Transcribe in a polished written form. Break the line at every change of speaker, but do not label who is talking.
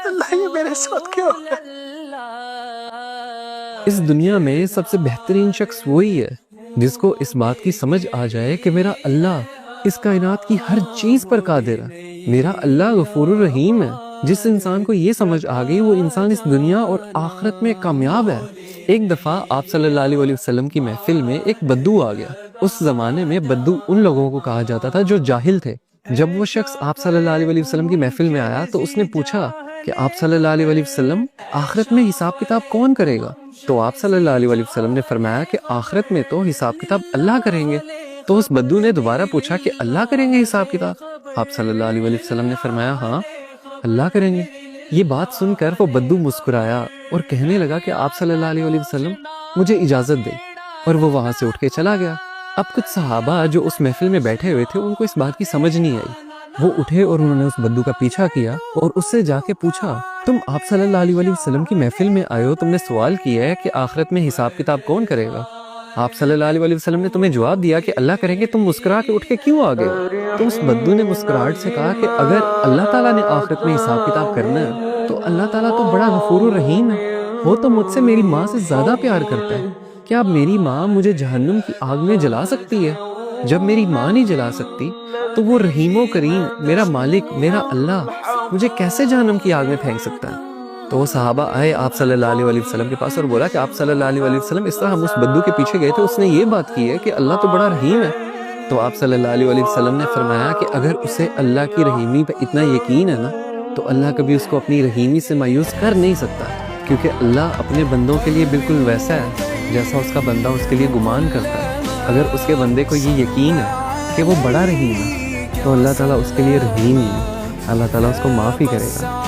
اللہ یہ میرے ساتھ کیا ہو گیا؟
اس دنیا میں سب سے بہترین شخص وہی ہے جس کو اس بات کی سمجھ آ جائے کہ میرا اللہ اس کائنات کی ہر چیز پر قادر ہے، میرا اللہ غفور الرحیم ہے۔ جس انسان کو یہ سمجھ آ گئی وہ انسان اس دنیا اور آخرت میں کامیاب ہے۔ ایک دفعہ آپ صلی اللہ علیہ وسلم کی محفل میں ایک بدو آ گیا۔ اس زمانے میں بدو ان لوگوں کو کہا جاتا تھا جو جاہل تھے۔ جب وہ شخص آپ صلی اللہ علیہ وسلم کی محفل میں آیا تو اس نے پوچھا کہ آپ صلی اللہ علیہ وسلم آخرت میں حساب کتاب کون کرے گا؟ تو آپ صلی اللہ علیہ وسلم نے فرمایا کہ آخرت میں تو حساب کتاب اللہ کریں گے۔ تو اس بدو نے دوبارہ پوچھا کہ اللہ کریں گے حساب کتاب؟ آپ صلی اللہ علیہ وسلم نے فرمایا ہاں اللہ کریں گے۔ یہ بات سن کر وہ بدو مسکرایا اور کہنے لگا کہ آپ صلی اللہ علیہ وسلم مجھے اجازت دے، اور وہ وہاں سے اٹھ کے چلا گیا۔ اب کچھ صحابہ جو اس محفل میں بیٹھے ہوئے تھے ان کو اس بات کی سمجھ نہیں آئی۔ وہ اٹھے اور انہوں نے اس بدو کا پیچھا کیا اور اس سے جا کے پوچھا تم آپ صلی اللہ علیہ وسلم کی محفل میں آئے ہو، تم نے سوال کیا ہے کہ آخرت میں حساب کتاب کون کرے گا؟ آپ صلی اللہ علیہ وسلم نے تمہیں جواب دیا کہ اللہ کریں گے، تم مسکرا کے اٹھ کے کیوں آ گئے؟ تو اس بدو نے مسکراہٹ سے کہا کہ اگر اللہ تعالیٰ نے آخرت میں حساب کتاب کرنا ہے تو اللہ تعالیٰ تو بڑا غفور الرحیم ہے، وہ تو مجھ سے میری ماں سے زیادہ پیار کرتا ہے۔ کیا اب میری ماں مجھے جہنم کی آگ میں جلا سکتی ہے؟ جب میری ماں نہیں جلا سکتی تو وہ رحیم و کریم میرا مالک میرا اللہ مجھے کیسے جہنم کی آگ میں پھینک سکتا ہے؟ تو وہ صحابہ آئے آپ صلی اللہ علیہ وسلم کے پاس اور بولا کہ آپ صلی اللہ علیہ وسلم اس طرح ہم اس بدو کے پیچھے گئے تھے، اس نے یہ بات کی ہے کہ اللہ تو بڑا رحیم ہے۔ تو آپ صلی اللہ علیہ وسلم نے فرمایا کہ اگر اسے اللہ کی رحیمی پہ اتنا یقین ہے نا تو اللہ کبھی اس کو اپنی رحیمی سے مایوس کر نہیں سکتا، کیونکہ اللہ اپنے بندوں کے لیے بالکل ویسا ہے جیسا اس کا بندہ اس کے لیے گمان کرتا ہے۔ اگر اس کے بندے کو یہ یقین ہے کہ وہ بڑا رحیم ہے تو اللہ تعالیٰ اس کے لیے رحیم ہی ہے، اللہ تعالیٰ اس کو معاف ہی کرے گا۔